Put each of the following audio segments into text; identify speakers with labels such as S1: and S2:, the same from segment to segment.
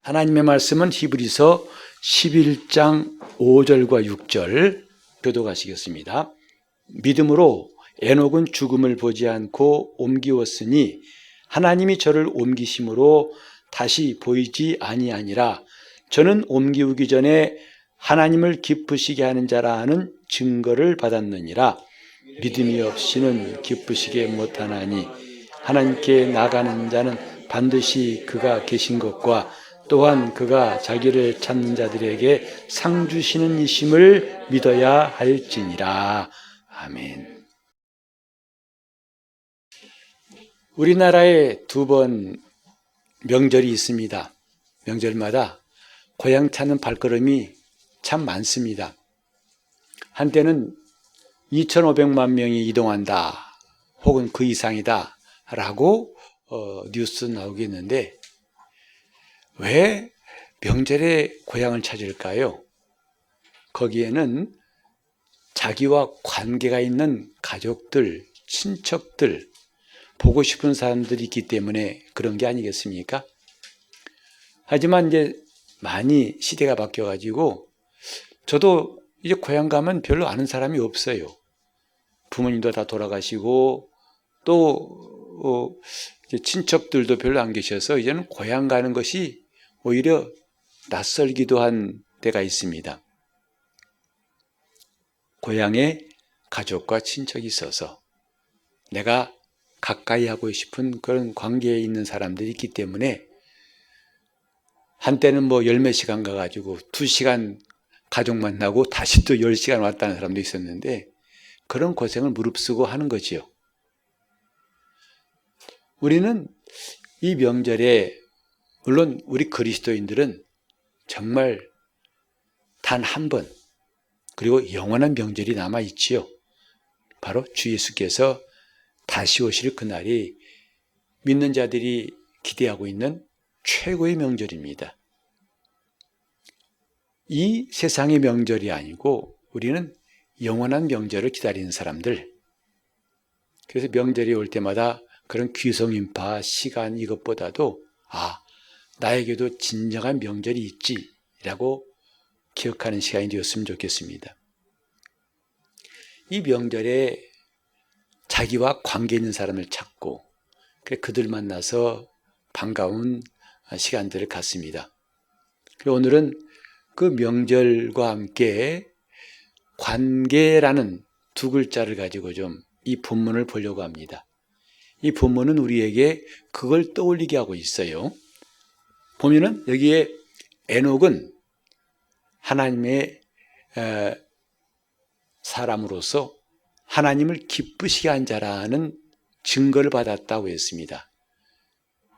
S1: 하나님의 말씀은 히브리서 11장 5절과 6절 교독하시겠습니다. 믿음으로 에녹은 죽음을 보지 않고 옮기었으니 하나님이 저를 옮기심으로 다시 보이지 아니하니라. 저는 옮기우기 전에 하나님을 기쁘시게 하는 자라 하는 증거를 받았느니라. 믿음이 없이는 기쁘시게 못하나니 하나님께 나가는 자는 반드시 그가 계신 것과 또한 그가 자기를 찾는 자들에게 상 주시는 이심을 믿어야 할지니라. 아멘. 우리나라에 두 번 명절이 있습니다. 명절마다 고향 찾는 발걸음이 참 많습니다. 한때는 2,500만 명이 이동한다 혹은 그 이상이다 라고 뉴스 나오겠는데, 왜 명절에 고향을 찾을까요? 거기에는 자기와 관계가 있는 가족들, 친척들, 보고 싶은 사람들이 있기 때문에 그런 게 아니겠습니까? 하지만 이제 많이 시대가 바뀌어가지고 저도 이제 고향 가면 별로 아는 사람이 없어요. 부모님도 다 돌아가시고 또 이제 친척들도 별로 안 계셔서 이제는 고향 가는 것이 오히려 낯설기도 한 때가 있습니다. 고향에 가족과 친척이 있어서 내가 가까이 하고 싶은 그런 관계에 있는 사람들이 있기 때문에, 한때는 뭐 열 몇 시간 가가지고 2시간 가족 만나고 다시 또 10시간 왔다는 사람도 있었는데, 그런 고생을 무릅쓰고 하는 거지요. 우리는 이 명절에, 물론 우리 그리스도인들은 정말 단 한 번, 그리고 영원한 명절이 남아있지요. 바로 주 예수께서 다시 오실 그날이 믿는 자들이 기대하고 있는 최고의 명절입니다. 이 세상의 명절이 아니고 우리는 영원한 명절을 기다리는 사람들. 그래서 명절이 올 때마다 그런 귀성인파 시간 이것보다도 나에게도 진정한 명절이 있지라고 기억하는 시간이 되었으면 좋겠습니다. 이 명절에 자기와 관계 있는 사람을 찾고 그들 만나서 반가운 시간들을 갖습니다. 그리고 오늘은 그 명절과 함께 관계라는 두 글자를 가지고 좀 이 본문을 보려고 합니다. 이 본문은 우리에게 그걸 떠올리게 하고 있어요. 보면은 여기에 에녹은 하나님의 사람으로서 하나님을 기쁘시게 한 자라는 증거를 받았다고 했습니다.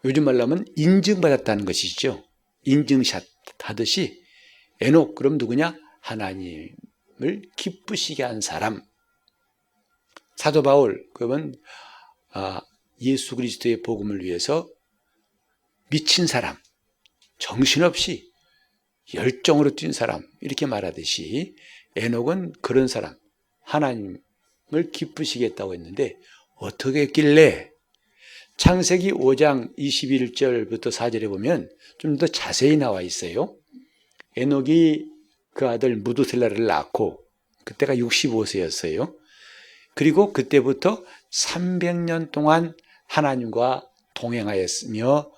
S1: 요즘 말로 하면 인증받았다는 것이죠. 인증샷 하듯이 에녹, 그럼 누구냐? 하나님을 기쁘시게 한 사람. 사도 바울, 그러면 예수 그리스도의 복음을 위해서 미친 사람, 정신없이 열정으로 뛴 사람, 이렇게 말하듯이 에녹은 그런 사람, 하나님을 기쁘시게 했다고 했는데 어떻게 했길래? 창세기 5장 21절부터 4절에 보면 좀 더 자세히 나와 있어요. 에녹이 그 아들 무두셀라를 낳고 그때가 65세였어요. 그리고 그때부터 300년 동안 하나님과 동행하였으며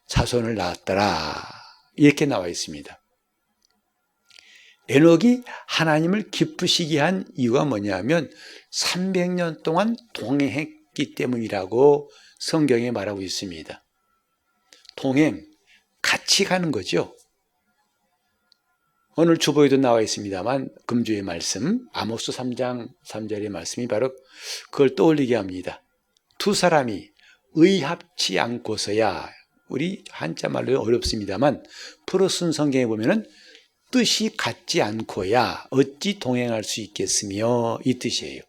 S1: 자손을 낳았더라, 이렇게 나와 있습니다. 에녹이 하나님을 기쁘시게 한 이유가 뭐냐면 300년 동안 동행했기 때문이라고 성경에 말하고 있습니다. 동행, 같이 가는 거죠. 오늘 주보에도 나와 있습니다만 금주의 말씀, 아모스 3장 3절의 말씀이 바로 그걸 떠올리게 합니다. 두 사람이 의합치 않고서야, 우리 한자말로 어렵습니다만 풀어 쓴 성경에 보면은 뜻이 같지 않고야 어찌 동행할 수 있겠으며, 이 뜻이에요.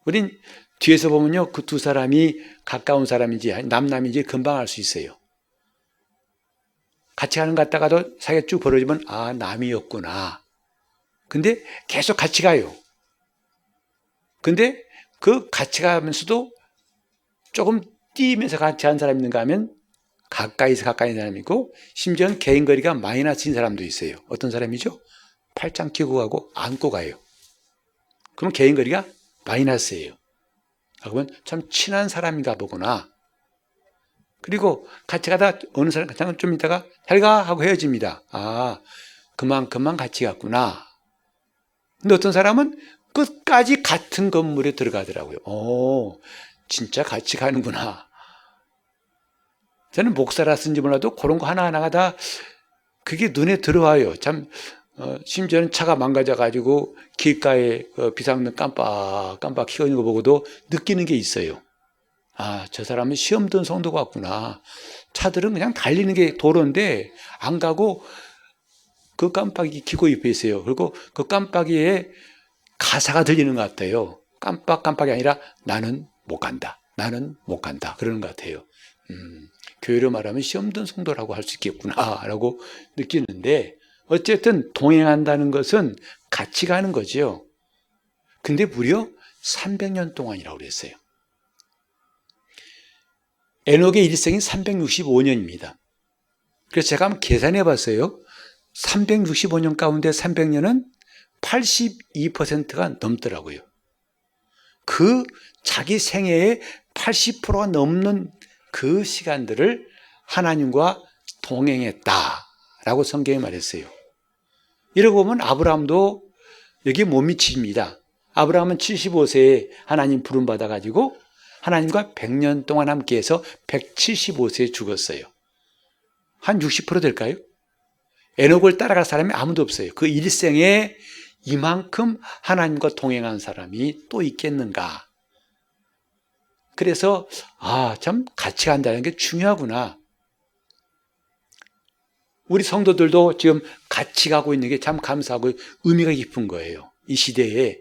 S1: 우린 뒤에서 보면요, 그 두 사람이 가까운 사람인지 남남인지 금방 알 수 있어요. 같이 가는 것 같다가도 사이가 쭉 벌어지면 남이었구나. 근데 계속 같이 가요. 근데 그 같이 가면서도 조금 뛰면서 같이 한 사람이 있는가 하면 가까이서 가까이 있는 사람이 있고 심지어는 개인거리가 마이너스인 사람도 있어요. 어떤 사람이죠? 팔짱 끼고 가고 안고 가요. 그럼 개인거리가 마이너스예요. 그러면 참 친한 사람인가 보구나. 그리고 같이 가다 어느 사람 잠깐 좀 있다가 잘 가 하고 헤어집니다. 아, 그만큼만 같이 갔구나. 근데 어떤 사람은 끝까지 같은 건물에 들어가더라고요. 오, 진짜 같이 가는구나. 저는 목사라서인지 몰라도 그런 거 하나하나가 다 그게 눈에 들어와요. 참, 심지어는 차가 망가져가지고 길가에 비상등 깜빡깜빡 켜져 있는 거 보고도 느끼는 게 있어요. 아, 저 사람은 시험 든 성도 같구나. 차들은 그냥 달리는 게 도로인데 안 가고 그 깜빡이 켜고 옆에 있어요. 그리고 그 깜빡이에 가사가 들리는 것 같아요. 깜빡깜빡이 아니라 나는 못 간다. 나는 못 간다. 그러는 것 같아요. 교회로 말하면 시험 든 성도라고 할 수 있겠구나 라고 느끼는데 어쨌든 동행한다는 것은 같이 가는 거죠. 근데 무려 300년 동안이라고 그랬어요. 에녹의 일생이 365년입니다. 그래서 제가 한번 계산해 봤어요. 365년 가운데 300년은 82%가 넘더라고요. 그 자기 생애의 80%가 넘는 그 시간들을 하나님과 동행했다라고 성경이 말했어요. 이러고 보면 아브라함도 여기 못 미칩니다. 아브라함은 75세에 하나님 부름 받아가지고 하나님과 100년 동안 함께해서 175세에 죽었어요. 한 60% 될까요? 에녹을 따라갈 사람이 아무도 없어요. 그 일생에 이만큼 하나님과 동행한 사람이 또 있겠는가. 그래서 참 같이 간다는 게 중요하구나. 우리 성도들도 지금 같이 가고 있는 게 참 감사하고 의미가 깊은 거예요. 이 시대에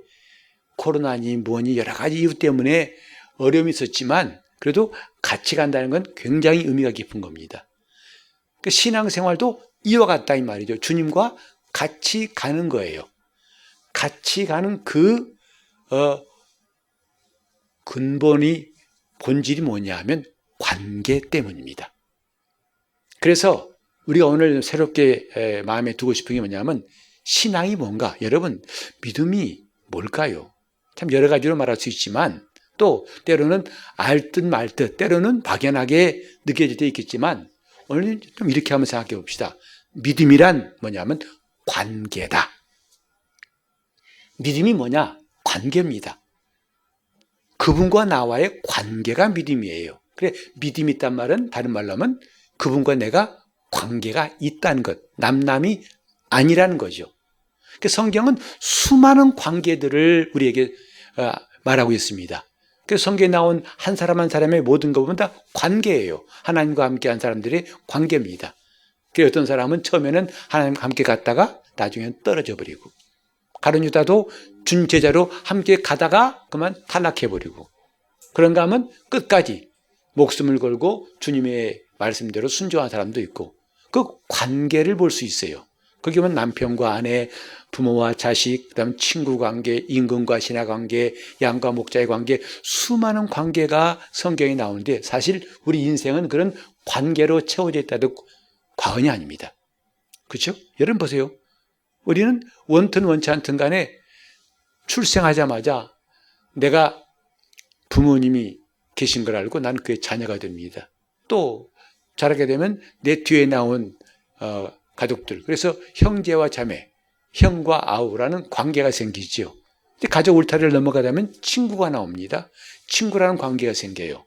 S1: 코로나니 뭐니 여러 가지 이유 때문에 어려움이 있었지만 그래도 같이 간다는 건 굉장히 의미가 깊은 겁니다. 그 신앙생활도 이와 같다 이 말이죠. 주님과 같이 가는 거예요. 같이 가는 그 근본이 본질이 뭐냐 하면 관계 때문입니다. 그래서 우리가 오늘 새롭게 마음에 두고 싶은 게 뭐냐면 신앙이 뭔가? 여러분 믿음이 뭘까요? 참 여러 가지로 말할 수 있지만 또 때로는 알듯 말듯 때로는 막연하게 느껴질 때 있겠지만 오늘 좀 이렇게 한번 생각해 봅시다. 믿음이란 뭐냐면 관계다. 믿음이 뭐냐? 관계입니다. 그분과 나와의 관계가 믿음이에요. 그래, 믿음이 있단 말은 다른 말로 하면 그분과 내가 관계가 있다는 것, 남남이 아니라는 거죠. 성경은 수많은 관계들을 우리에게 말하고 있습니다. 그래서 성경에 나온 한 사람 한 사람의 모든 것 보면 다 관계예요. 하나님과 함께한 사람들의 관계입니다. 그래서 어떤 사람은 처음에는 하나님과 함께 갔다가 나중에는 떨어져 버리고 가룟 유다도 준 제자로 함께 가다가 그만 탈락해버리고 그런가 하면 끝까지 목숨을 걸고 주님의 말씀대로 순종한 사람도 있고 그 관계를 볼 수 있어요. 거기 보면 남편과 아내, 부모와 자식, 그다음 친구 관계, 임금과 신하 관계, 양과 목자의 관계 수많은 관계가 성경에 나오는데 사실 우리 인생은 그런 관계로 채워져 있다도 과언이 아닙니다. 그렇죠? 여러분 보세요. 우리는 원튼 원치 않든 간에 출생하자마자 내가 부모님이 계신 걸 알고 나는 그의 자녀가 됩니다. 또 자라게 되면 내 뒤에 나온 가족들, 그래서 형제와 자매, 형과 아우라는 관계가 생기죠. 가족 울타리를 넘어가다면 친구가 나옵니다. 친구라는 관계가 생겨요.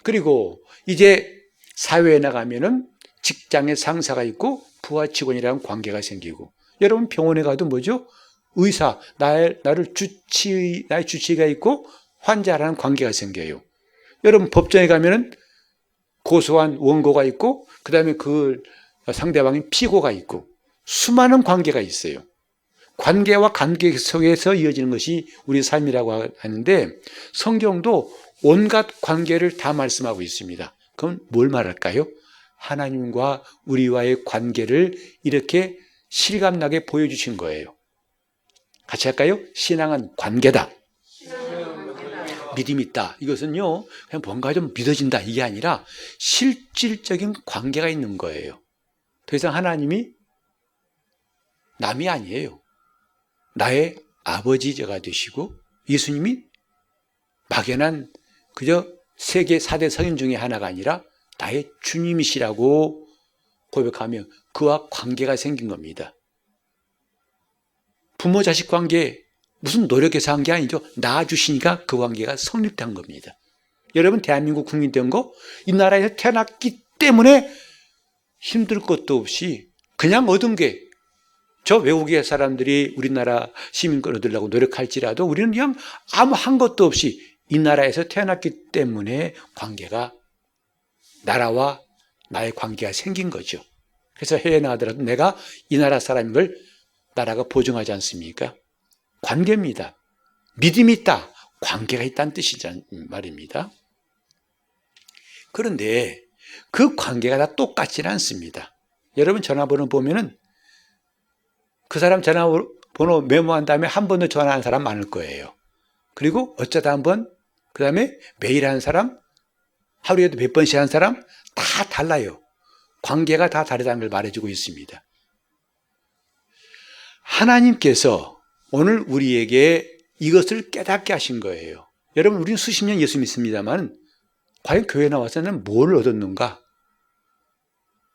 S1: 그리고 이제 사회에 나가면은 직장에 상사가 있고 부하 직원이라는 관계가 생기고 여러분 병원에 가도 뭐죠? 의사, 나의 주치의가 있고 환자라는 관계가 생겨요. 여러분 법정에 가면은 고소한 원고가 있고 그 다음에 그 상대방인 피고가 있고 수많은 관계가 있어요. 관계와 관계 속에서 이어지는 것이 우리 삶이라고 하는데 성경도 온갖 관계를 다 말씀하고 있습니다. 그럼 뭘 말할까요? 하나님과 우리와의 관계를 이렇게 실감나게 보여주신 거예요. 같이 할까요? 신앙은 관계다. 믿음이 있다. 이것은요, 그냥 뭔가 좀 믿어진다. 이게 아니라 실질적인 관계가 있는 거예요. 더 이상 하나님이 남이 아니에요. 나의 아버지가 되시고 예수님이 막연한 그저 세계 4대 성인 중에 하나가 아니라 나의 주님이시라고 고백하며 그와 관계가 생긴 겁니다. 부모 자식 관계 무슨 노력해서 한 게 아니죠. 낳아주시니까 그 관계가 성립된 겁니다. 여러분 대한민국 국민 된 거 이 나라에서 태어났기 때문에 힘들 것도 없이 그냥 얻은 게 저 외국의 사람들이 우리나라 시민권 얻으려고 노력할지라도 우리는 그냥 아무 한 것도 없이 이 나라에서 태어났기 때문에 관계가 나라와 나의 관계가 생긴 거죠. 그래서 해외 나가더라도 내가 이 나라 사람인 걸 나라가 보증하지 않습니까? 관계입니다. 믿음이 있다. 관계가 있다는 뜻이란 말입니다. 그런데 그 관계가 다 똑같지는 않습니다. 여러분 전화번호 보면은 그 사람 전화번호 메모한 다음에 한 번 더 전화하는 사람 많을 거예요. 그리고 어쩌다 한 번, 그 다음에 매일 하는 사람, 하루에도 몇 번씩 하는 사람 다 달라요. 관계가 다 다르다는 걸 말해주고 있습니다. 하나님께서 오늘 우리에게 이것을 깨닫게 하신 거예요. 여러분 우리는 수십 년 예수 믿습니다만 과연 교회 나와서는 뭘 얻었는가?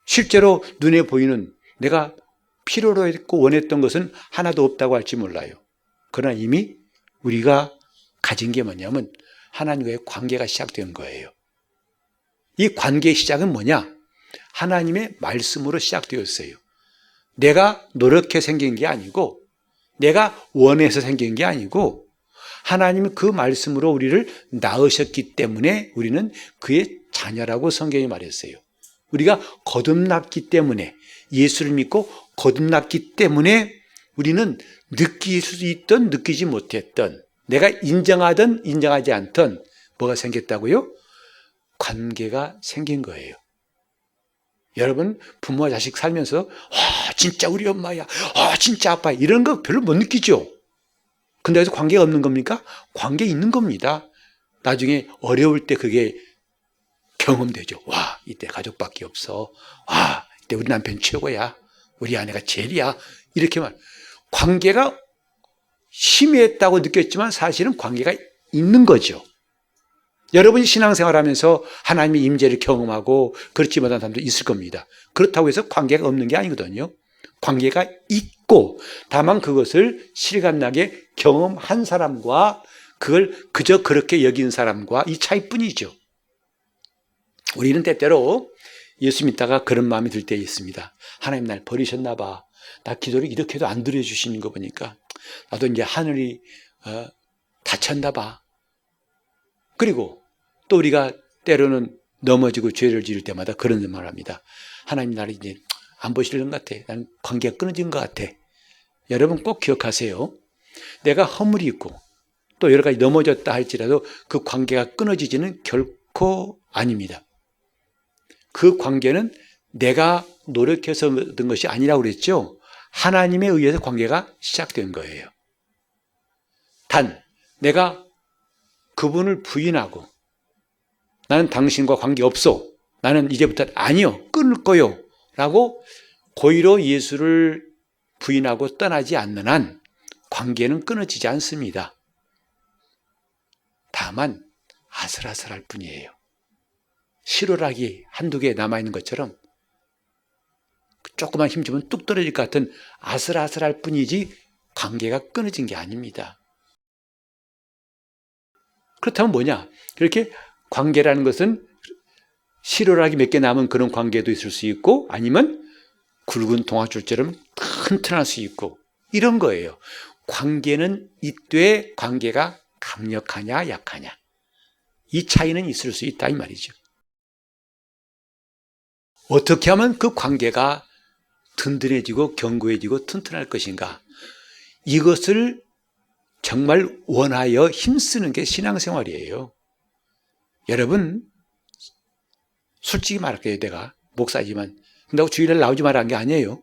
S1: 실제로 눈에 보이는 내가 필요로 했고 원했던 것은 하나도 없다고 할지 몰라요. 그러나 이미 우리가 가진 게 뭐냐면 하나님과의 관계가 시작된 거예요. 이 관계의 시작은 뭐냐? 하나님의 말씀으로 시작되었어요. 내가 노력해 생긴 게 아니고 내가 원해서 생긴 게 아니고 하나님이 그 말씀으로 우리를 낳으셨기 때문에 우리는 그의 자녀라고 성경이 말했어요. 우리가 거듭났기 때문에 예수를 믿고 거듭났기 때문에 우리는 느낄 수 있던 느끼지 못했던 내가 인정하든 인정하지 않던 뭐가 생겼다고요? 관계가 생긴 거예요. 여러분 부모와 자식 살면서 진짜 우리 엄마야, 진짜 아빠 이런 거 별로 못 느끼죠. 근데 여기서 관계가 없는 겁니까? 관계 있는 겁니다. 나중에 어려울 때 그게 경험되죠. 와, 이때 가족밖에 없어. 와, 이때 우리 남편 최고야. 우리 아내가 제일이야. 이렇게 말. 관계가 희미했다고 느꼈지만 사실은 관계가 있는 거죠. 여러분이 신앙생활하면서 하나님의 임재를 경험하고 그렇지 못한 사람도 있을 겁니다. 그렇다고 해서 관계가 없는 게 아니거든요. 관계가 있고 다만 그것을 실감나게 경험한 사람과 그걸 그저 그렇게 여긴 사람과 이 차이뿐이죠. 우리는 때때로 예수 믿다가 그런 마음이 들 때 있습니다. 하나님 날 버리셨나 봐. 나 기도를 이렇게 해도 안 들어주시는 거 보니까 나도 이제 하늘이 닫혔나 봐. 그리고 또 우리가 때로는 넘어지고 죄를 지을 때마다 그런 말을 합니다. 하나님 나를 이제 안 보시는 것 같아. 나는 관계가 끊어진 것 같아. 여러분 꼭 기억하세요. 내가 허물이 있고 또 여러 가지 넘어졌다 할지라도 그 관계가 끊어지지는 결코 아닙니다. 그 관계는 내가 노력해서 얻은 것이 아니라고 그랬죠. 하나님에 의해서 관계가 시작된 거예요. 단 내가 그분을 부인하고 나는 당신과 관계없어. 나는 이제부터 아니요. 끊을 거요. 라고 고의로 예수를 부인하고 떠나지 않는 한 관계는 끊어지지 않습니다. 다만 아슬아슬할 뿐이에요. 실오라기 한두 개 남아있는 것처럼 조금만 힘주면 뚝 떨어질 것 같은 아슬아슬할 뿐이지 관계가 끊어진 게 아닙니다. 그렇다면 뭐냐? 그렇게 관계라는 것은 실오라기 몇 개 남은 그런 관계도 있을 수 있고 아니면 굵은 동아줄처럼 튼튼할 수 있고 이런 거예요. 관계는 이때 관계가 강력하냐 약하냐 이 차이는 있을 수 있다 이 말이죠. 어떻게 하면 그 관계가 든든해지고 견고해지고 튼튼할 것인가 이것을 정말 원하여 힘쓰는 게 신앙생활이에요. 여러분 솔직히 말할게요. 내가 목사지만 근데 주일날 나오지 말라는 게 아니에요.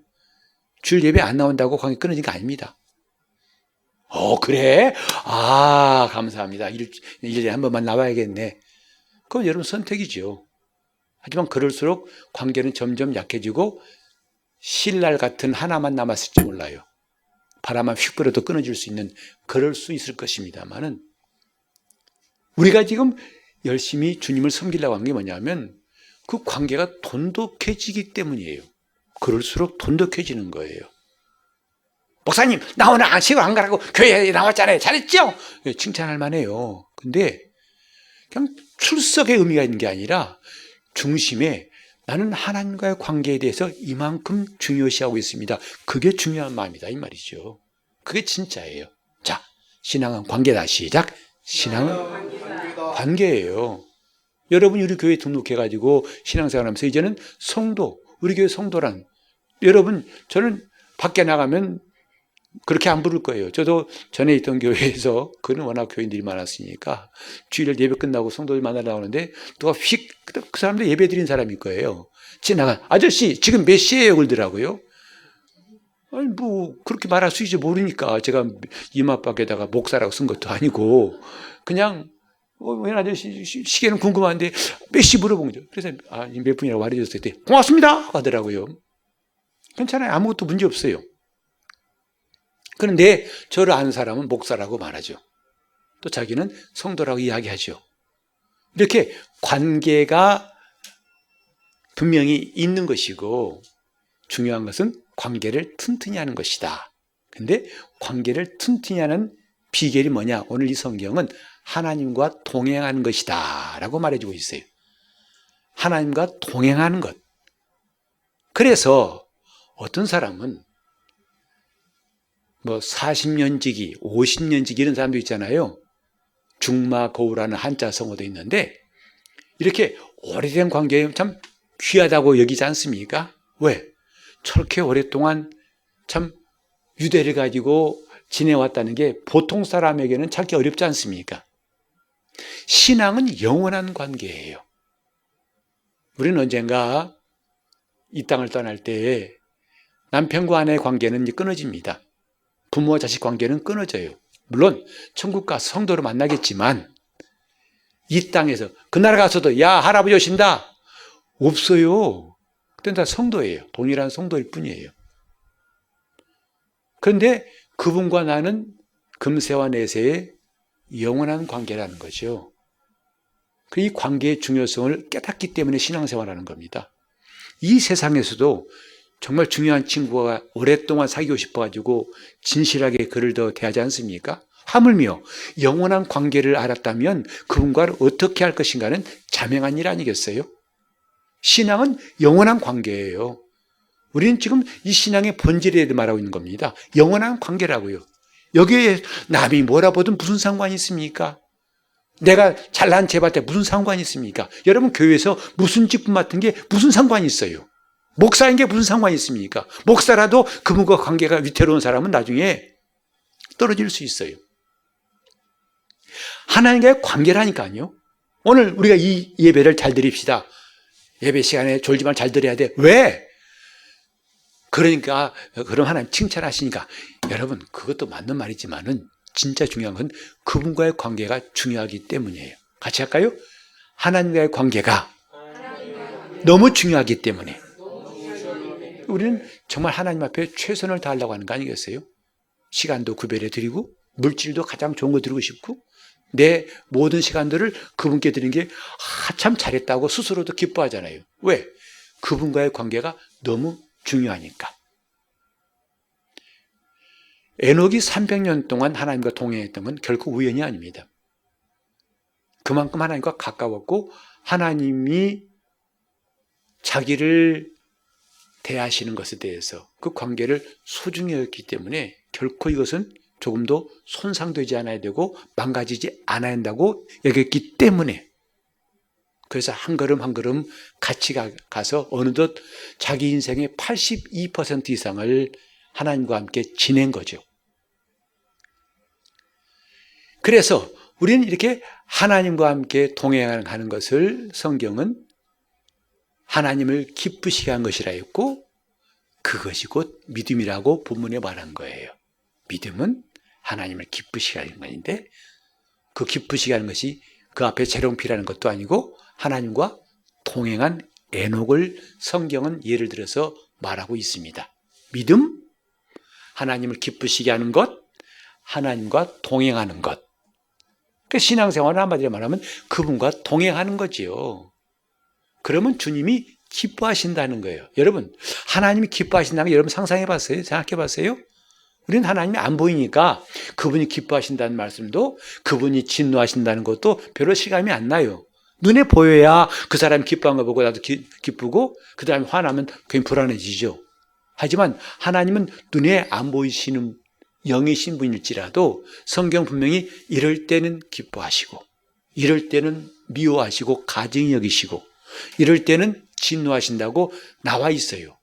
S1: 주일 예배 안 나온다고 관계 끊어진 게 아닙니다. 그래? 아, 감사합니다. 일년에 한 번만 나와야겠네. 그건 여러분 선택이죠. 하지만 그럴수록 관계는 점점 약해지고 신랄 같은 하나만 남았을지 몰라요. 바람만 휙 불어도 끊어질 수 있는, 그럴 수 있을 것입니다만은, 우리가 지금 열심히 주님을 섬기려고 하는 게 뭐냐면 그 관계가 돈독해지기 때문이에요. 그럴수록 돈독해지는 거예요. 목사님, 나 오늘 안식을 안 가라고 교회에 나왔잖아요. 잘했죠? 칭찬할 만해요. 근데 그냥 출석의 의미가 있는 게 아니라 중심에 나는 하나님과의 관계에 대해서 이만큼 중요시하고 있습니다. 그게 중요한 마음이다 이 말이죠. 그게 진짜예요. 자, 신앙은 관계다. 시작. 신앙은 관계예요. 여러분이 우리 교회에 등록해가지고 신앙생활하면서 이제는 성도, 우리 교회 성도란, 여러분, 저는 밖에 나가면 그렇게 안 부를 거예요. 저도 전에 있던 교회에서, 그는 워낙 교인들이 많았으니까 주일 예배 끝나고 성도들 만나러 나오는데 누가 휙, 그 사람들 예배 드린 사람일 거예요. 지나가, 아저씨 지금 몇 시에요? 그러더라고요. 아니 뭐 그렇게 말할 수 있지 모르니까 제가 이마밖에다가 목사라고 쓴 것도 아니고 그냥 웬 아저씨 시계는 궁금한데 몇 시 물어본 거죠. 그래서 몇 분이라고 말해줬을 때 고맙습니다 하더라고요. 괜찮아요. 아무것도 문제 없어요. 그런데 저를 아는 사람은 목사라고 말하죠. 또 자기는 성도라고 이야기하죠. 이렇게 관계가 분명히 있는 것이고 중요한 것은 관계를 튼튼히 하는 것이다. 근데 관계를 튼튼히 하는 비결이 뭐냐? 오늘 이 성경은 하나님과 동행하는 것이다 라고 말해주고 있어요. 하나님과 동행하는 것. 그래서 어떤 사람은 뭐 40년 지기, 50년 지기 이런 사람도 있잖아요. 중마고우라는 한자 성어도 있는데 이렇게 오래된 관계에 참 귀하다고 여기지 않습니까? 왜? 저렇게 오랫동안 참 유대를 가지고 지내왔다는 게 보통 사람에게는 찾기 어렵지 않습니까? 신앙은 영원한 관계예요. 우리는 언젠가 이 땅을 떠날 때에 남편과 아내의 관계는 이제 끊어집니다. 부모와 자식 관계는 끊어져요. 물론 천국 가서 성도로 만나겠지만 이 땅에서 그 나라 가서도 야 할아버지 오신다 없어요. 그때는 다 성도예요. 동일한 성도일 뿐이에요. 그런데 그분과 나는 금세와 내세의 영원한 관계라는 거죠. 이 관계의 중요성을 깨닫기 때문에 신앙생활하는 겁니다. 이 세상에서도 정말 중요한 친구가 오랫동안 사귀고 싶어가지고 진실하게 그를 더 대하지 않습니까? 하물며 영원한 관계를 알았다면 그분과 어떻게 할 것인가는 자명한 일 아니겠어요? 신앙은 영원한 관계예요. 우리는 지금 이 신앙의 본질에 대해 말하고 있는 겁니다. 영원한 관계라고요. 여기에 남이 뭐라 보든 무슨 상관이 있습니까? 내가 잘난 제밭에 무슨 상관이 있습니까? 여러분 교회에서 무슨 직분 맡은 게 무슨 상관이 있어요? 목사인 게 무슨 상관이 있습니까? 목사라도 그분과 관계가 위태로운 사람은 나중에 떨어질 수 있어요. 하나님과의 관계라니까요. 오늘 우리가 이 예배를 잘 드립시다. 예배 시간에 졸지만 잘 드려야 돼. 왜? 그러니까 그럼 하나님 칭찬하시니까. 여러분 그것도 맞는 말이지만은 진짜 중요한 건 그분과의 관계가 중요하기 때문이에요. 같이 할까요? 하나님과의 관계가 너무 중요하기 때문에 우리는 정말 하나님 앞에 최선을 다하려고 하는 거 아니겠어요? 시간도 구별해 드리고 물질도 가장 좋은 거 드리고 싶고 내 모든 시간들을 그분께 드리는 게 참 잘했다고 스스로도 기뻐하잖아요. 왜? 그분과의 관계가 너무 중요하니까. 에녹이 300년 동안 하나님과 동행했던 건 결코 우연이 아닙니다. 그만큼 하나님과 가까웠고 하나님이 자기를 대하시는 것에 대해서 그 관계를 소중히 여겼기 때문에 결코 이것은 조금도 손상되지 않아야 되고 망가지지 않아야 한다고 여겼기 때문에 그래서 한 걸음 한 걸음 같이 가서 어느덧 자기 인생의 82% 이상을 하나님과 함께 지낸 거죠. 그래서 우리는 이렇게 하나님과 함께 동행하는 것을 성경은 하나님을 기쁘시게 한 것이라 했고 그것이 곧 믿음이라고 본문에 말한 거예요. 믿음은 하나님을 기쁘시게 하는 것인데, 그 기쁘시게 하는 것이 그 앞에 재롱피라는 것도 아니고 하나님과 동행한 에녹을 성경은 예를 들어서 말하고 있습니다. 믿음, 하나님을 기쁘시게 하는 것, 하나님과 동행하는 것. 그 신앙생활을 한마디로 말하면 그분과 동행하는 거지요. 그러면 주님이 기뻐하신다는 거예요. 여러분, 하나님이 기뻐하신다는 거 여러분 상상해 봤어요? 생각해 봤어요? 우리는 하나님이 안 보이니까 그분이 기뻐하신다는 말씀도, 그분이 진노하신다는 것도 별로 실감이 안 나요. 눈에 보여야 그 사람이 기뻐한 거 보고 나도 기쁘고, 그 다음에 화나면 괜히 불안해지죠. 하지만 하나님은 눈에 안 보이시는 영이신 분일지라도 성경 분명히 이럴 때는 기뻐하시고, 이럴 때는 미워하시고 가증히 여기시고, 이럴 때는 진노하신다고 나와 있어요.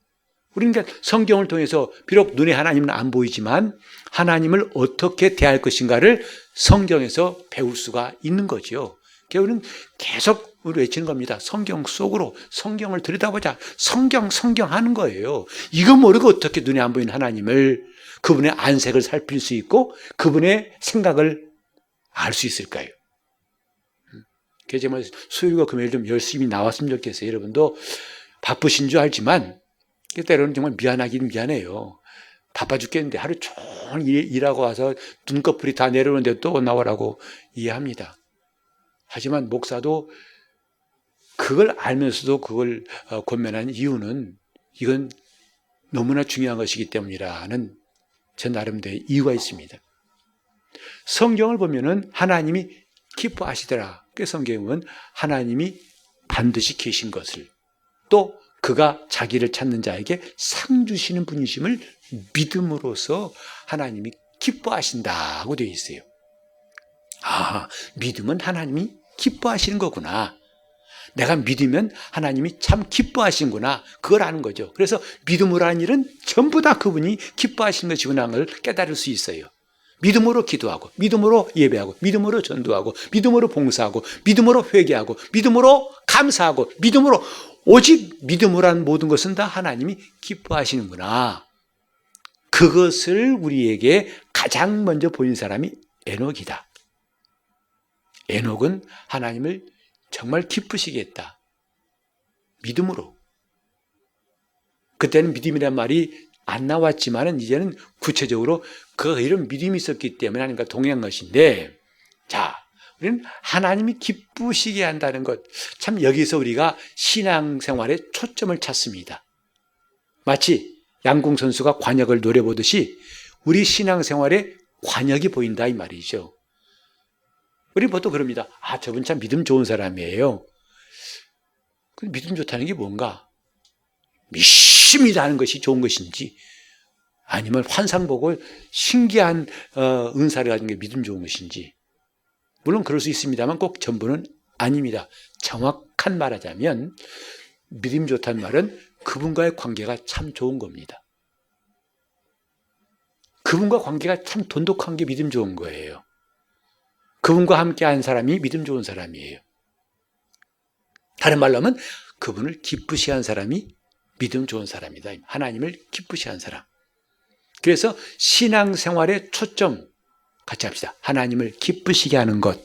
S1: 우리는 그러니까 성경을 통해서 비록 눈에 하나님은 안 보이지만 하나님을 어떻게 대할 것인가를 성경에서 배울 수가 있는 거죠. 우리는 계속 우리 외치는 겁니다. 성경 속으로 성경을 들여다보자. 성경 하는 거예요. 이거 모르고 어떻게 눈에 안 보이는 하나님을, 그분의 안색을 살필 수 있고 그분의 생각을 알 수 있을까요? 그래서 정말 수요일과 금요일 좀 열심히 나왔으면 좋겠어요. 여러분도 바쁘신 줄 알지만 때로는 정말 미안하긴 미안해요. 바빠 죽겠는데 하루 종일 일하고 와서 눈꺼풀이 다 내려오는데 또 나오라고 이해합니다. 하지만 목사도 그걸 알면서도 그걸 권면하는 이유는 이건 너무나 중요한 것이기 때문이라는 제 나름대로의 이유가 있습니다. 성경을 보면은 하나님이 기뻐하시더라. 그 성경은 하나님이 반드시 계신 것을, 또 그가 자기를 찾는 자에게 상 주시는 분이심을 믿음으로써 하나님이 기뻐하신다고 되어 있어요. 아, 믿음은 하나님이 기뻐하시는 거구나. 내가 믿으면 하나님이 참 기뻐하시는구나. 그걸 아는 거죠. 그래서 믿음으로 하는 일은 전부 다 그분이 기뻐하시는 것이구나 하는 걸 깨달을 수 있어요. 믿음으로 기도하고, 믿음으로 예배하고, 믿음으로 전도하고, 믿음으로 봉사하고, 믿음으로 회개하고, 믿음으로 감사하고, 믿음으로, 오직 믿음으로 한 모든 것은 다 하나님이 기뻐하시는구나. 그것을 우리에게 가장 먼저 보인 사람이 에녹이다. 에녹은 하나님을 정말 기쁘시게 했다. 믿음으로. 그때는 믿음이란 말이 안 나왔지만은 이제는 구체적으로 그 이런 믿음이 있었기 때문에 하나님과 동행한 것인데, 자, 우리는 하나님이 기쁘시게 한다는 것, 참 여기서 우리가 신앙생활에 초점을 찾습니다. 마치 양궁 선수가 관역을 노려보듯이 우리 신앙생활에 관역이 보인다 이 말이죠. 우리 보통 그럽니다. 아, 저분 참 믿음 좋은 사람이에요. 믿음 좋다는 게 뭔가? 믿습니다 하는 것이 좋은 것인지, 아니면 환상 보고 신기한 은사를 가진 게 믿음 좋은 것인지. 물론 그럴 수 있습니다만 꼭 전부는 아닙니다. 정확한 말하자면 믿음 좋다는 말은 그분과의 관계가 참 좋은 겁니다. 그분과 관계가 참 돈독한 게 믿음 좋은 거예요. 그분과 함께한 사람이 믿음 좋은 사람이에요. 다른 말로 하면 그분을 기쁘시게 한 사람이 믿음 좋은 사람이다. 하나님을 기쁘시게 한 사람. 그래서 신앙생활의 초점 같이 합시다. 하나님을 기쁘시게 하는 것.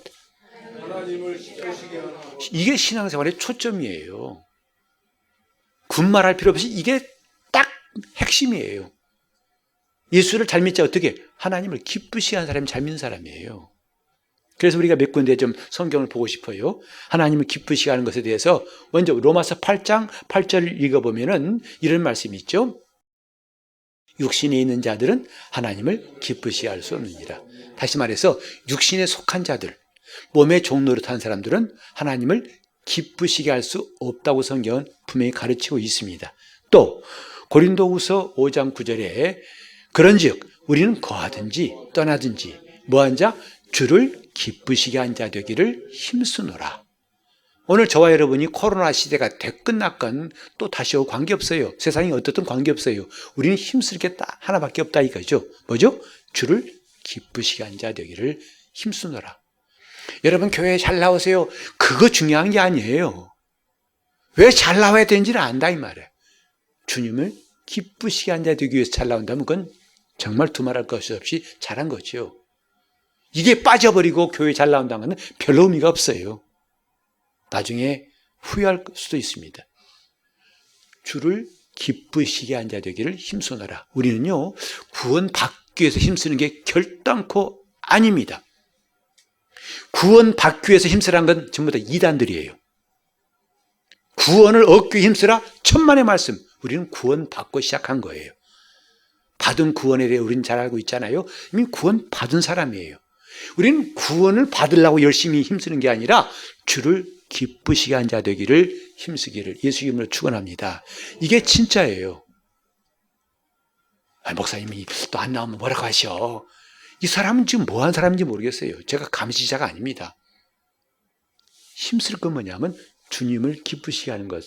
S1: 이게 신앙생활의 초점이에요. 군말할 필요 없이 이게 딱 핵심이에요. 예수를 잘 믿자 어떻게? 하나님을 기쁘시게 하는 사람이 잘 믿는 사람이에요. 그래서 우리가 몇 군데 좀 성경을 보고 싶어요. 하나님을 기쁘시게 하는 것에 대해서 먼저 로마서 8장 8절을 읽어보면은 이런 말씀이 있죠. 육신에 있는 자들은 하나님을 기쁘시게 할 수 없느니라. 다시 말해서 육신에 속한 자들, 몸의 종노릇한 사람들은 하나님을 기쁘시게 할 수 없다고 성경은 분명히 가르치고 있습니다. 또 고린도후서 5장 9절에 그런즉 우리는 거하든지 떠나든지 뭐한 자? 주를 기쁘시게 한 자 되기를 힘쓰노라. 오늘 저와 여러분이 코로나 시대가 끝났건 또 다시 오고 관계없어요. 세상이 어떻든 관계없어요. 우리는 힘쓸 게 딱 하나밖에 없다 이거죠. 뭐죠? 주를 기쁘시게 한 자 되기를 힘쓰노라. 여러분 교회에 잘 나오세요. 그거 중요한 게 아니에요. 왜 잘 나와야 되는지를 안다 이 말이에요. 주님을 기쁘시게 한 자 되기 위해서 잘 나온다면 그건 정말 두말할 것이 없이 잘한 거죠. 이게 빠져버리고 교회 잘 나온다는 것은 별로 의미가 없어요. 나중에 후회할 수도 있습니다. 주를 기쁘시게 한 자 되기를 힘쓰노라. 우리는요, 구원받기 위해서 힘쓰는 게 결단코 아닙니다. 구원받기 위해서 힘쓰라는 건 전부 다 이단들이에요. 구원을 얻기 위해 힘쓰라 천만의 말씀. 우리는 구원받고 시작한 거예요. 받은 구원에 대해 우리는 잘 알고 있잖아요. 이미 구원 받은 사람이에요. 우리는 구원을 받으려고 열심히 힘쓰는 게 아니라 주를 기쁘시게 한 자 되기를 힘쓰기를 예수 이름으로 축원합니다. 이게 진짜예요. 목사님이 또 안 나오면 뭐라고 하셔. 이 사람은 지금 뭐 하는 사람인지 모르겠어요. 제가 감시자가 아닙니다. 힘쓸 건 뭐냐면 주님을 기쁘시게 하는 것.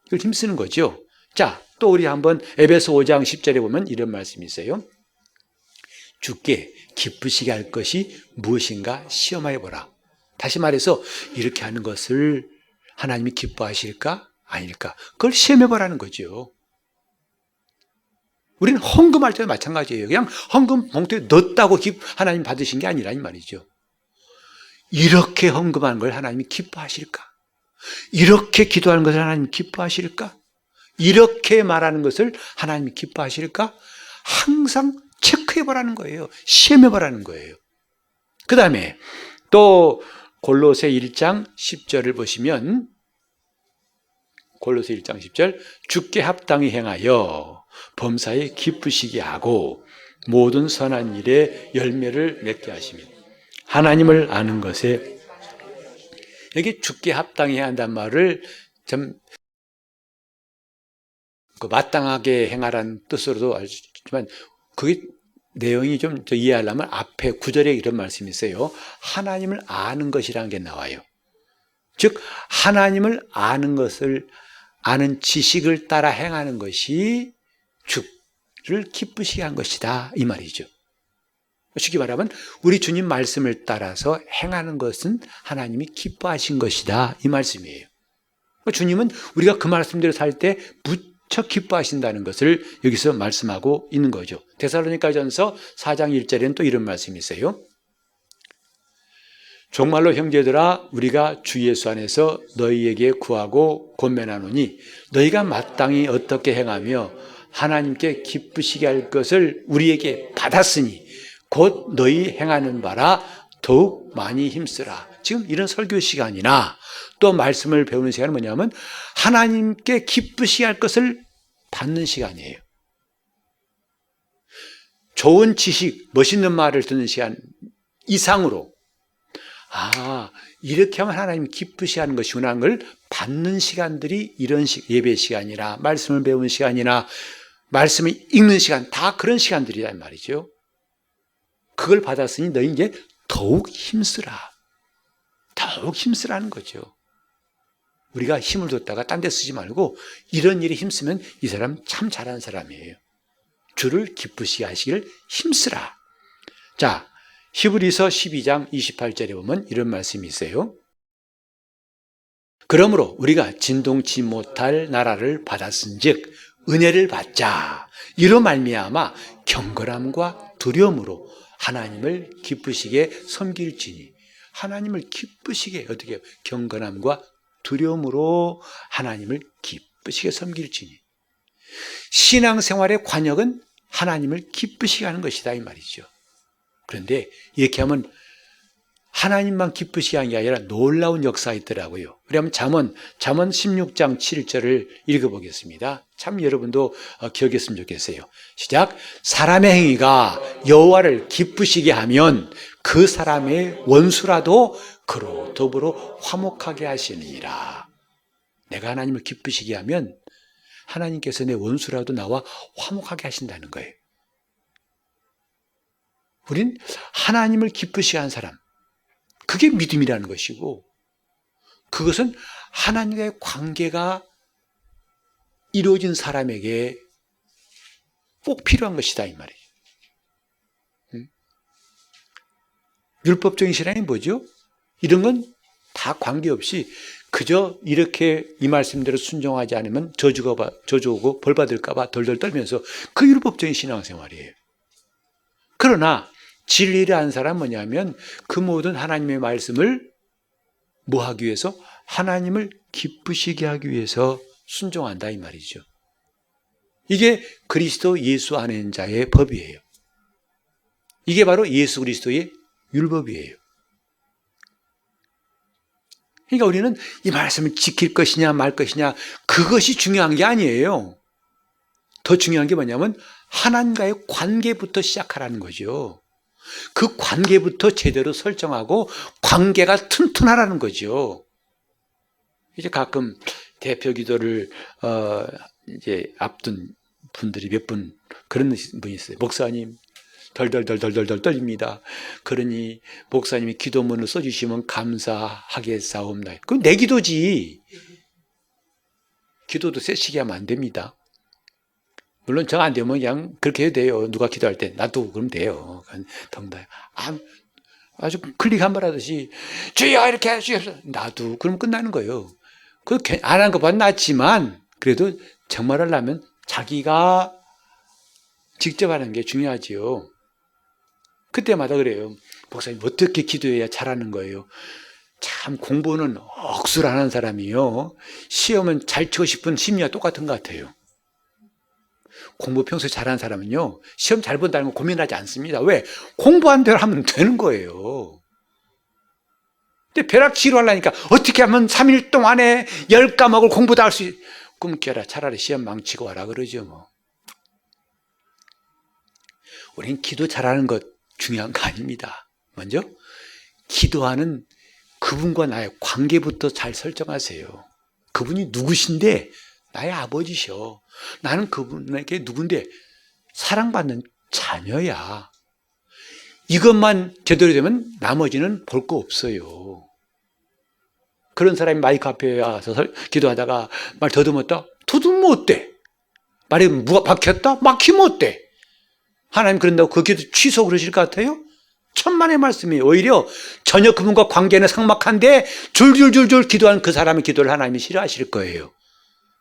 S1: 이걸 힘쓰는 거죠. 자, 또 우리 한번 에베소 5장 10절에 보면 이런 말씀이 있어요. 주께 기쁘시게 할 것이 무엇인가 시험하여 보라. 다시 말해서 이렇게 하는 것을 하나님이 기뻐하실까? 아닐까? 그걸 시험해 보라는 거죠. 우리는 헌금할 때도 마찬가지예요. 그냥 헌금 봉투에 넣었다고 하나님 받으신 게 아니라 이 말이죠. 이렇게 헌금하는 걸 하나님이 기뻐하실까? 이렇게 기도하는 것을 하나님이 기뻐하실까? 이렇게 말하는 것을 하나님이 기뻐하실까? 항상 체크해 보라는 거예요. 시험해 보라는 거예요. 그 다음에 또 골로새 1장 10절을 보시면 골로새 1장 10절 주께 합당히 행하여 범사에 기쁘시게 하고 모든 선한 일에 열매를 맺게 하시며 하나님을 아는 것에 여기 주께 합당히 해야 한다는 말을 좀 마땅하게 행하라는 뜻으로도 알 수 있지만 그게 내용이 좀 이해하려면 앞에 9절에 이런 말씀이 있어요. 하나님을 아는 것이라는 게 나와요. 즉 하나님을 아는 것을 아는 지식을 따라 행하는 것이 주를 기쁘시게 한 것이다 이 말이죠. 쉽게 말하면 우리 주님 말씀을 따라서 행하는 것은 하나님이 기뻐하신 것이다 이 말씀이에요. 주님은 우리가 그 말씀대로 살 때 무척 기뻐하신다는 것을 여기서 말씀하고 있는 거죠. 데살로니가전서 4장 1절에는 또 이런 말씀이 있어요. 정말로 형제들아 우리가 주 예수 안에서 너희에게 구하고 권면하노니 너희가 마땅히 어떻게 행하며 하나님께 기쁘시게 할 것을 우리에게 받았으니 곧 너희 행하는 바라 더욱 많이 힘쓰라. 지금 이런 설교 시간이나 또 말씀을 배우는 시간은 뭐냐면 하나님께 기쁘시게 할 것을 받는 시간이에요. 좋은 지식, 멋있는 말을 듣는 시간 이상으로 이렇게 하면 하나님 기쁘시게 하는 것이구나 하는 걸 받는 시간들이 이런 예배 시간이나 말씀을 배우는 시간이나 말씀을 읽는 시간 다 그런 시간들이란 말이죠. 그걸 받았으니 너희 이제 더욱 힘쓰라. 더욱 힘쓰라는 거죠. 우리가 힘을 뒀다가 딴 데 쓰지 말고 이런 일에 힘쓰면 이 사람 참 잘하는 사람이에요. 주를 기쁘시게 하시기를 힘쓰라. 자, 히브리서 12장 28절에 보면 이런 말씀이 있어요. 그러므로 우리가 진동치 못할 나라를 받았은즉 은혜를 받자. 이로 말미암아 경건함과 두려움으로 하나님을 기쁘시게 섬길지니 하나님을 기쁘시게 어떻게 해요? 경건함과 두려움으로 하나님을 기쁘시게 섬길지니 신앙생활의 관역은 하나님을 기쁘시게 하는 것이다 이 말이죠. 그런데 이렇게 하면 하나님만 기쁘시게 하는 게 아니라 놀라운 역사가 있더라고요. 그러면 잠언 16장 7절을 읽어보겠습니다. 참 여러분도 기억했으면 좋겠어요. 시작. 사람의 행위가 여호와를 기쁘시게 하면 그 사람의 원수라도 그로 더불어 화목하게 하시느니라. 내가 하나님을 기쁘시게 하면 하나님께서 내 원수라도 나와 화목하게 하신다는 거예요. 우린 하나님을 기쁘시게 한 사람, 그게 믿음이라는 것이고 그것은 하나님과의 관계가 이루어진 사람에게 꼭 필요한 것이다 이 말이에요. 율법적인 신앙이 뭐죠? 이런 건 다 관계없이 그저 이렇게 이 말씀대로 순종하지 않으면 저주 오고 벌 받을까 봐 덜덜 떨면서 그 율법적인 신앙생활이에요. 그러나 진리를 아는 사람은 뭐냐면 그 모든 하나님의 말씀을 뭐 하기 위해서? 하나님을 기쁘시게 하기 위해서 순종한다 이 말이죠. 이게 그리스도 예수 안에 있는 자의 법이에요. 이게 바로 예수 그리스도의 율법이에요. 그러니까 우리는 이 말씀을 지킬 것이냐 말 것이냐 그것이 중요한 게 아니에요. 더 중요한 게 뭐냐면 하나님과의 관계부터 시작하라는 거죠. 그 관계부터 제대로 설정하고 관계가 튼튼하라는 거죠. 이제 가끔 대표 기도를 이제 앞둔 분들이 몇 분 그런 분이 있어요. 목사님 덜덜덜덜덜 떨립니다. 그러니 목사님이 기도문을 써주시면 감사하겠사옵나이다. 그건 내 기도지. 기도도 세시게 하면 안 됩니다. 물론 정 안 되면 그냥 그렇게 해도 돼요. 누가 기도할 때 나도 그러면 돼요. 덩다 아주 클릭 한 번 하듯이 주여 이렇게 해주십시오. 나도 그럼 끝나는 거예요. 그 안 한 것보다 낫지만 그래도 정말 하려면 자기가 직접 하는 게 중요하지요. 그때마다 그래요. 목사님 어떻게 기도해야 잘하는 거예요? 참 공부는 억수로 하는 사람이요. 시험은 잘 치고 싶은 심리와 똑같은 것 같아요. 공부 평소에 잘하는 사람은요. 시험 잘 본다는 거 고민하지 않습니다. 왜? 공부한 대로 하면 되는 거예요. 근데 벼락치기로 하려니까 어떻게 하면 3일 동안에 10과목을 공부 다 할 수 꿈깨라. 차라리 시험 망치고 와라 그러죠 뭐. 우린 기도 잘하는 것 중요한 거 아닙니다. 먼저 기도하는 그분과 나의 관계부터 잘 설정하세요. 그분이 누구신데? 나의 아버지셔. 나는 그분에게 누군데? 사랑받는 자녀야. 이것만 제대로 되면 나머지는 볼 거 없어요. 그런 사람이 마이크 앞에 와서 기도하다가 말 더듬었다? 더듬으면 어때? 말이 뭐가 박혔다? 막히면 어때? 하나님 그런다고 그 기도 취소 그러실 것 같아요? 천만의 말씀이에요. 오히려 전혀 그분과 관계는 삭막한데 줄줄줄줄 기도하는 그 사람의 기도를 하나님이 싫어하실 거예요.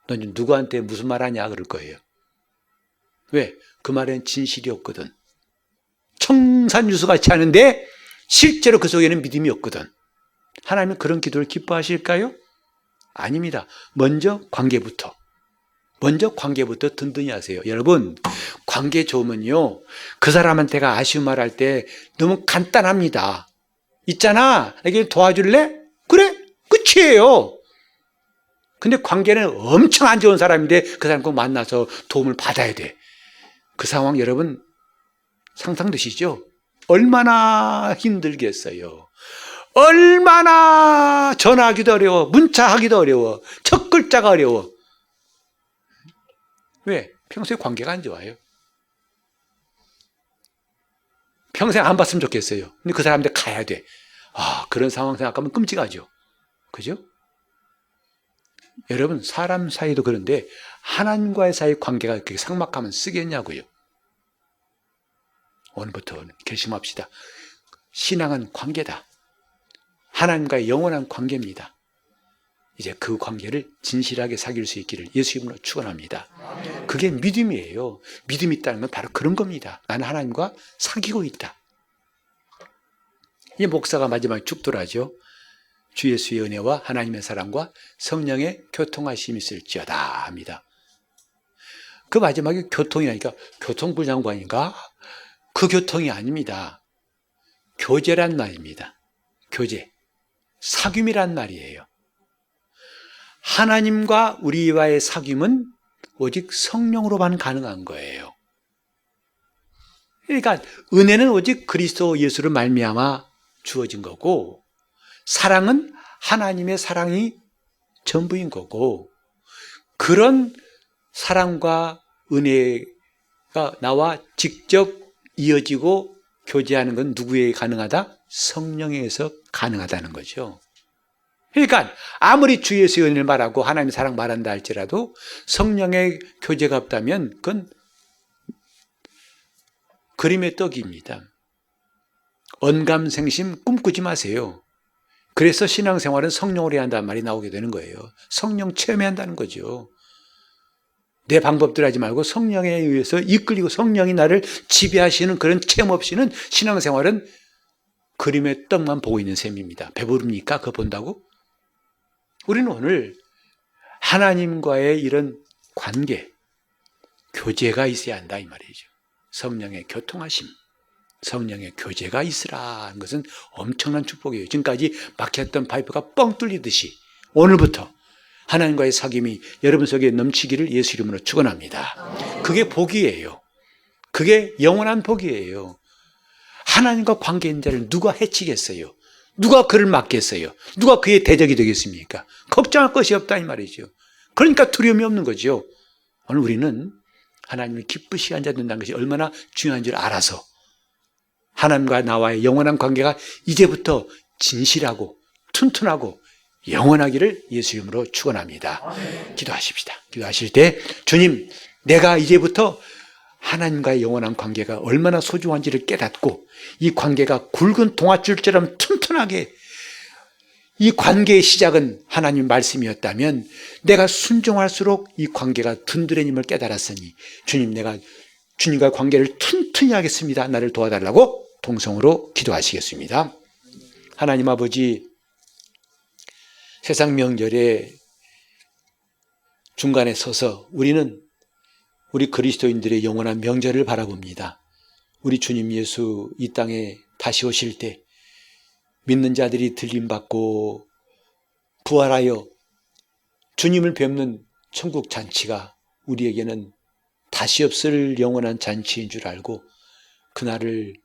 S1: 너 누구한테 무슨 말 하냐 그럴 거예요. 왜? 그 말에는 진실이 없거든. 청산유수같이 하는데 실제로 그 속에는 믿음이 없거든. 하나님은 그런 기도를 기뻐하실까요? 아닙니다. 먼저 관계부터 든든히 하세요. 여러분, 관계 좋으면요, 그 사람한테가 아쉬운 말 할 때 너무 간단합니다. 있잖아, 내게 도와줄래? 그래, 끝이에요. 근데 관계는 엄청 안 좋은 사람인데 그 사람 꼭 만나서 도움을 받아야 돼. 그 상황 여러분 상상되시죠? 얼마나 힘들겠어요. 얼마나 전화하기도 어려워, 문자하기도 어려워, 첫 글자가 어려워. 왜? 평소에 관계가 안 좋아요. 평생 안 봤으면 좋겠어요. 근데 그 사람한테 가야 돼. 그런 상황 생각하면 끔찍하죠. 그죠? 여러분, 사람 사이도 그런데 하나님과의 사이 관계가 그렇게 삭막하면 쓰겠냐고요. 오늘부터 결심합시다. 신앙은 관계다. 하나님과의 영원한 관계입니다. 이제 그 관계를 진실하게 사귈 수 있기를 예수 이름으로 축원합니다. 그게 믿음이에요. 믿음이 있다는 건 바로 그런 겁니다. 나는 하나님과 사귀고 있다. 이 목사가 마지막에 축도라죠. 주 예수의 은혜와 하나님의 사랑과 성령의 교통하심이 있을지어다 합니다. 그 마지막에 교통이라니까 교통부 장관인가? 그 교통이 아닙니다. 교제란 말입니다. 교제. 사귐이란 말이에요. 하나님과 우리와의 사귐은 오직 성령으로만 가능한 거예요. 그러니까 은혜는 오직 그리스도 예수를 말미암아 주어진 거고, 사랑은 하나님의 사랑이 전부인 거고, 그런 사랑과 은혜가 나와 직접 이어지고 교제하는 건 누구에게 가능하다? 성령에서 가능하다는 거죠. 그러니까 아무리 주 예수의 은혜를 말하고 하나님의 사랑 말한다 할지라도 성령의 교제가 없다면 그건 그림의 떡입니다. 언감생심 꿈꾸지 마세요. 그래서 신앙생활은 성령으로 해야 한다는 말이 나오게 되는 거예요. 성령 체험해야 한다는 거죠. 내 방법대로 하지 말고 성령에 의해서 이끌리고 성령이 나를 지배하시는 그런 체험 없이는 신앙생활은 그림의 떡만 보고 있는 셈입니다. 배부릅니까? 그거 본다고? 우리는 오늘 하나님과의 이런 관계, 교제가 있어야 한다 이 말이죠. 성령의 교통하심, 성령의 교제가 있으라 하는 것은 엄청난 축복이에요. 지금까지 막혔던 파이프가 뻥 뚫리듯이 오늘부터 하나님과의 사귐이 여러분 속에 넘치기를 예수 이름으로 축원합니다. 그게 복이에요. 그게 영원한 복이에요. 하나님과 관계 있는 자를 누가 해치겠어요? 누가 그를 막겠어요? 누가 그의 대적이 되겠습니까? 걱정할 것이 없다 이 말이죠. 그러니까 두려움이 없는 거죠. 오늘 우리는 하나님을 기쁘시게 앉아 된다는 것이 얼마나 중요한 줄 알아서 하나님과 나와의 영원한 관계가 이제부터 진실하고 튼튼하고 영원하기를 예수 이름으로 축원합니다. 기도하십시다. 기도하실 때 주님, 내가 이제부터 하나님과의 영원한 관계가 얼마나 소중한지를 깨닫고 이 관계가 굵은 동아줄처럼 튼튼하게, 이 관계의 시작은 하나님 말씀이었다면 내가 순종할수록 이 관계가 든든해짐을 깨달았으니 주님, 내가 주님과의 관계를 튼튼히 하겠습니다. 나를 도와달라고 동성으로 기도하시겠습니다. 하나님 아버지, 세상 명절에 중간에 서서 우리는 우리 그리스도인들의 영원한 명절을 바라봅니다. 우리 주님 예수 이 땅에 다시 오실 때 믿는 자들이 들림받고 부활하여 주님을 뵙는 천국 잔치가 우리에게는 다시 없을 영원한 잔치인 줄 알고 그날을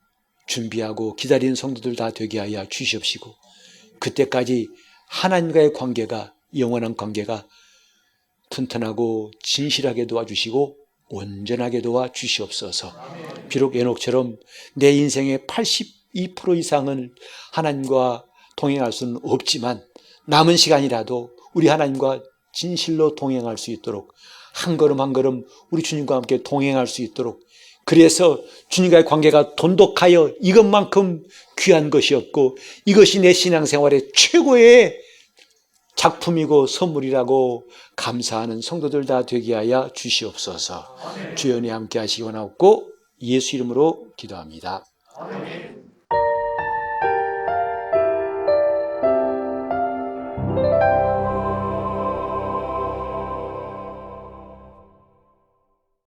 S1: 준비하고 기다리는 성도들 다 되게 하여 주시옵시고, 그때까지 하나님과의 관계가, 영원한 관계가 튼튼하고 진실하게 도와주시고 온전하게 도와주시옵소서. 비록 에녹처럼 내 인생의 82% 이상은 하나님과 동행할 수는 없지만 남은 시간이라도 우리 하나님과 진실로 동행할 수 있도록, 한 걸음 한 걸음 우리 주님과 함께 동행할 수 있도록, 그래서 주님과의 관계가 돈독하여 이것만큼 귀한 것이 없고 이것이 내 신앙생활의 최고의 작품이고 선물이라고 감사하는 성도들 다 되게 하여 주시옵소서. 주여, 은혜 함께 하시기 원하옵고 예수 이름으로 기도합니다.